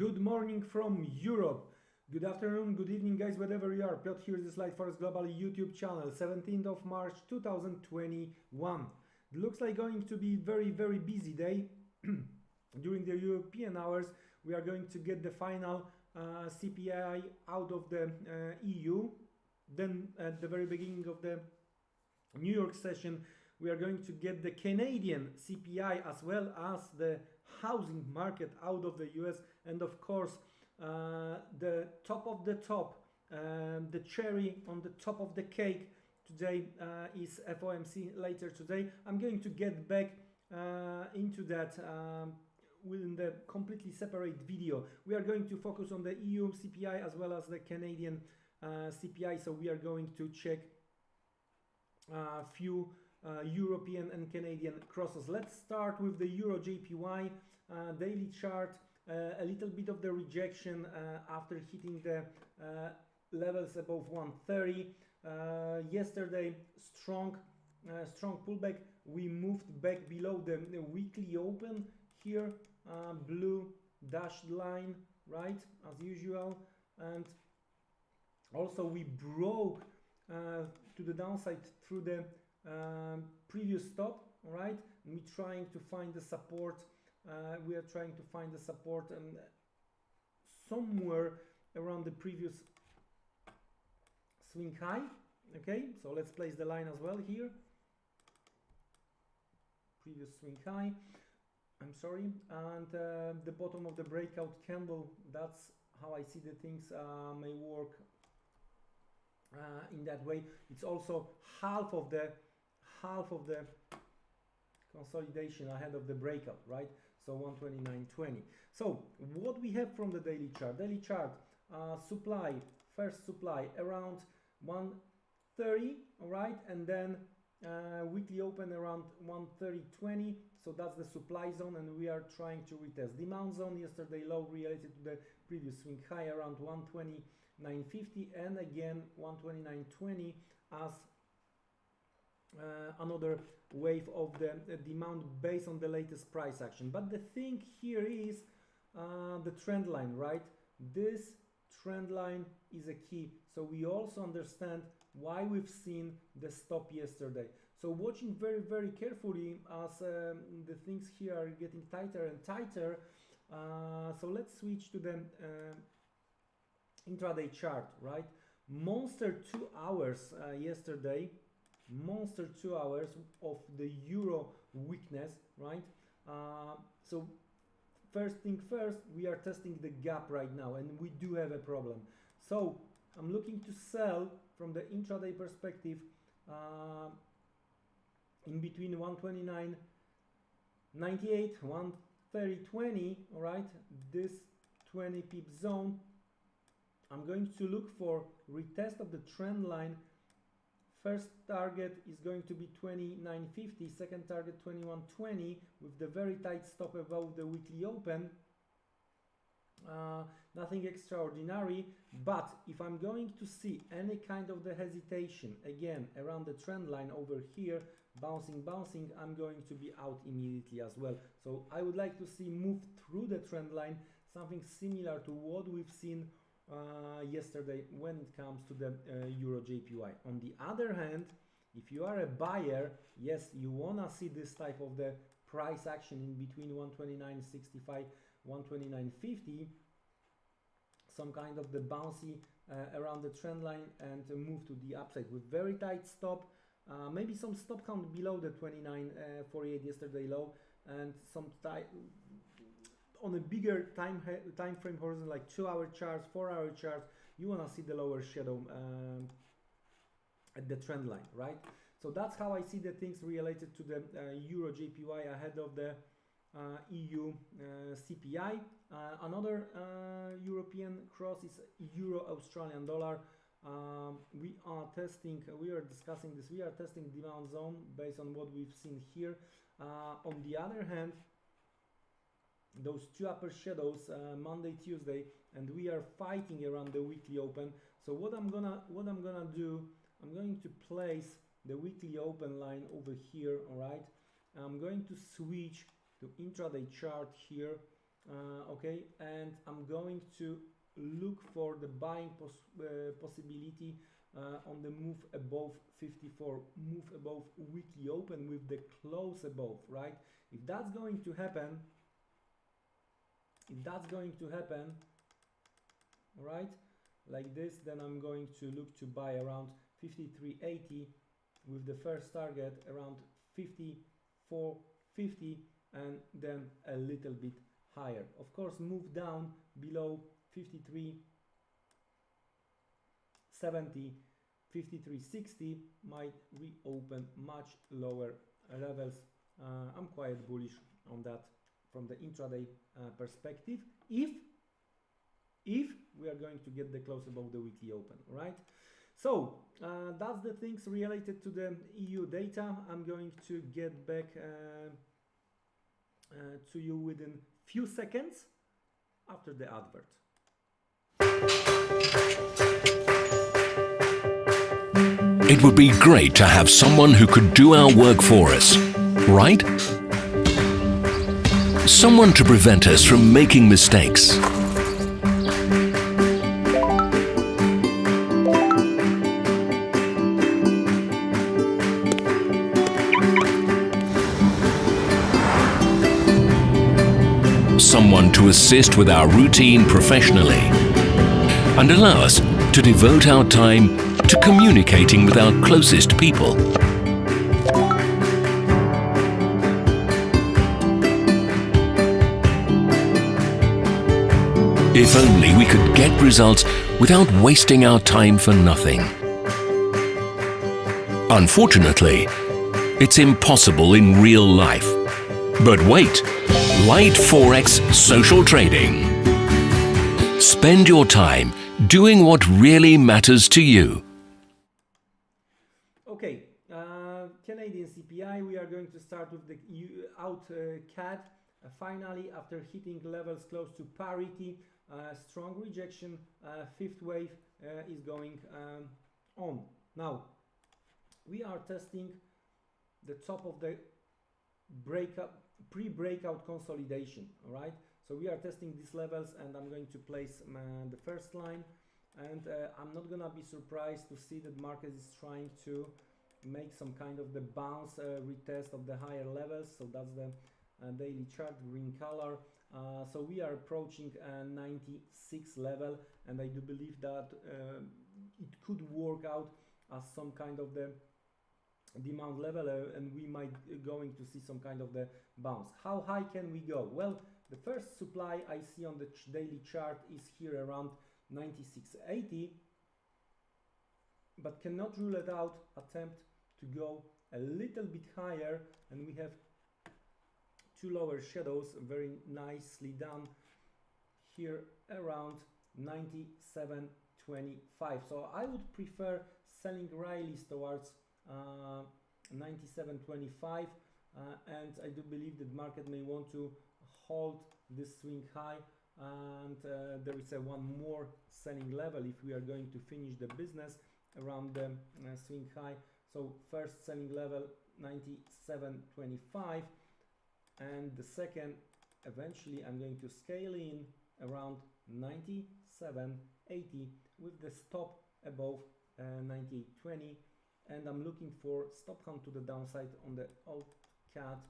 Good morning from Europe. Good afternoon, good evening, guys, wherever you are. Piotr here, this Liteforex Global YouTube channel, 17th of March 2021. It looks like going to be very busy day. During the European hours, we are going to get the final CPI out of the EU. Then at the very beginning of the New York session, we are going to get the Canadian CPI as well as the housing market out of the US, and of course the top of the top, the cherry on the top of the cake today is FOMC later today. I'm going to get back into that within the completely separate video. We are going to focus on the EU CPI as well as the Canadian CPI, so we are going to check a few European and Canadian crosses. Let's start with the EURJPY daily chart. A little bit of the rejection after hitting the levels above 130. Yesterday, strong pullback. We moved back below the weekly open here, blue dashed line, right, as usual, and also we broke to the downside through the previous stop, all right, and we're trying to find the support. We are trying to find the support somewhere around the previous swing high. Okay, so let's place the line as well here. Previous swing high, I'm sorry, and the bottom of the breakout candle. That's how I see the things may work in that way. It's also half of the consolidation ahead of the breakout, right? So 129.20. So what we have from the daily chart? Supply, first supply around 130, all right, and then weekly open around 130.20. So that's the supply zone, and we are trying to retest demand zone. Yesterday low related to the previous swing high around 129.50, and again 129.20 as another wave of the demand based on the latest price action. But the thing here is the trend line, right? This trend line is a key, so we also understand why we've seen the stop yesterday. So watching very carefully as the things here are getting tighter and tighter. So let's switch to the intraday chart, right? Monster 2 hours yesterday. Monster 2 hours of the euro weakness, right? So first thing first, we are testing the gap right now, and we do have a problem. So I'm looking to sell from the intraday perspective in between 129.98, 130.20, all right? This 20 pip zone. I'm going to look for retest of the trend line. First target is going to be 29.50, second target 21.20 with the very tight stop above the weekly open. Nothing extraordinary, but if I'm going to see any kind of the hesitation again around the trend line over here, bouncing, I'm going to be out immediately as well. So I would like to see move through the trend line, something similar to what we've seen yesterday when it comes to the EURJPY. On the other hand, if you are a buyer, yes, you wanna see this type of the price action in between 129.65, 129.50, some kind of the bouncy around the trend line and move to the upside with very tight stop, maybe some stop count below the 29.48 yesterday low, and some tight on a bigger time frame horizon like 2-hour charts, 4-hour charts. You want to see the lower shadow at the trend line, right? So that's how I see the things related to the EURJPY ahead of the EU CPI. Another European cross is Euro-Australian dollar. We are discussing this. We are testing demand zone based on what we've seen here. On the other hand, those two upper shadows, Monday, Tuesday, and we are fighting around the weekly open. So what I'm gonna do, I'm going to place the weekly open line over here, all right? I'm going to switch to intraday chart here okay, and I'm going to look for the buying possibility on the move above 54, move above weekly open with the close above, right? If that's going to happen, right, like this, then I'm going to look to buy around 53.80 with the first target around 54.50, and then a little bit higher. Of course, move down below 53.70, 53.60 might reopen much lower levels. I'm quite bullish on that from the intraday perspective, if we are going to get the close above the weekly open, right? So that's the things related to the EU data. I'm going to get back to you within few seconds after the advert. It would be great to have someone who could do our work for us, right? Someone to prevent us from making mistakes. Someone to assist with our routine professionally and allow us to devote our time to communicating with our closest people. If only we could get results without wasting our time for nothing. Unfortunately, it's impossible in real life. But wait, Liteforex social trading. Spend your time doing what really matters to you. Okay, Canadian CPI, we are going to start with the AUDCAD. Finally, after hitting levels close to parity, strong rejection, fifth wave is going on. Now, we are testing the top of the pre-breakout consolidation, all right? So we are testing these levels, and I'm going to place the first line, and I'm not gonna be surprised to see that market is trying to make some kind of the bounce retest of the higher levels. So that's the daily chart, green color. So we are approaching 96 level, and I do believe that it could work out as some kind of the demand level, and we might going to see some kind of the bounce. How high can we go? Well, the first supply I see on the daily chart is here around 96.80, but cannot rule it out. Attempt to go a little bit higher, and we have two lower shadows very nicely done here around 97.25. So I would prefer selling rallies towards 97.25, and I do believe that market may want to hold this swing high, and there is one more selling level if we are going to finish the business around the swing high. So first selling level 97.25, and the second, eventually I'm going to scale in around 97.80 with the stop above 98.20, and I'm looking for stop count to the downside on the AUDCAD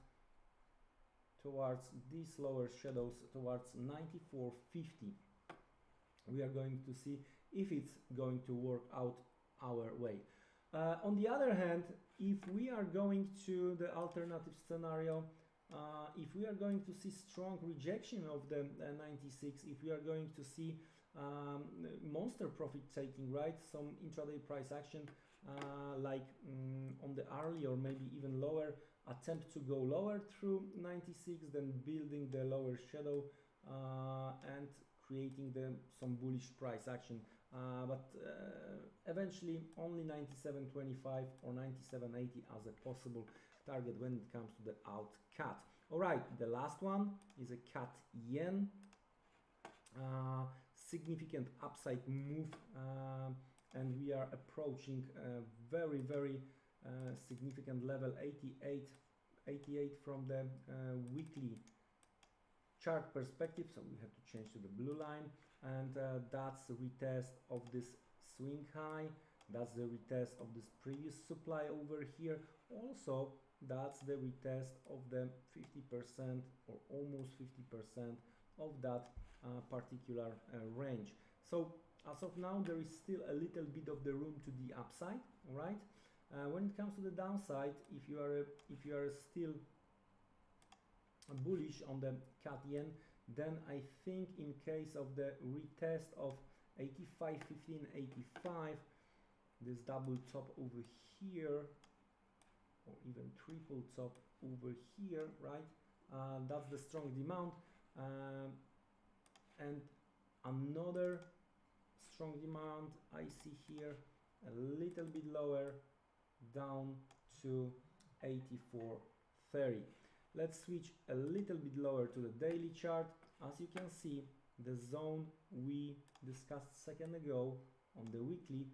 towards these lower shadows towards 94.50. We are going to see if it's going to work out our way. On the other hand, if we are going to the alternative scenario, if we are going to see strong rejection of the 96, if we are going to see monster profit taking, right, some intraday price action like on the early or maybe even lower, attempt to go lower through 96, then building the lower shadow and creating some bullish price action, but eventually only 97.25 or 97.80 as a possible target when it comes to the AUDCAD. All right, the last one is a CAD yen. Significant upside move, and we are approaching a very significant level 88 from the weekly chart perspective, so we have to change to the blue line, and that's the retest of this swing high, that's the retest of this previous supply over here, also that's the retest of the 50% or almost 50% of that particular range. So as of now there is still a little bit of the room to the upside, right? When it comes to the downside, if you are still bullish on the CAD yen, then I think in case of the retest of 85.15, 85, this double top over here, or even triple top over here, right? That's the strong demand, and another strong demand I see here a little bit lower, down to 84.30. Let's switch a little bit lower to the daily chart. As you can see, the zone we discussed a second ago on the weekly,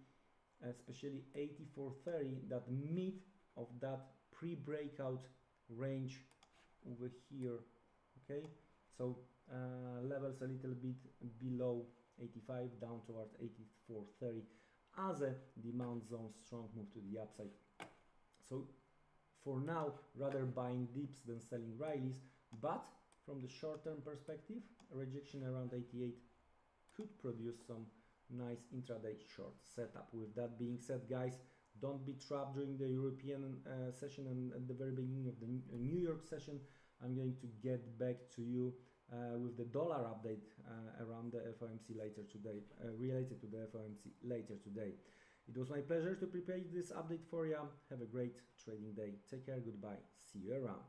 especially 84.30, that mid of that pre-breakout range over here, okay? So levels a little bit below 85, down towards 84.30 as a demand zone, strong move to the upside. So for now, rather buying dips than selling rallies, but from the short-term perspective, a rejection around 88 could produce some nice intraday short setup. With that being said, guys, don't be trapped during the European session and at the very beginning of the New York session. I'm going to get back to you with the dollar update around the FOMC later today, related to the FOMC later today. It was my pleasure to prepare this update for you. Have a great trading day. Take care. Goodbye. See you around.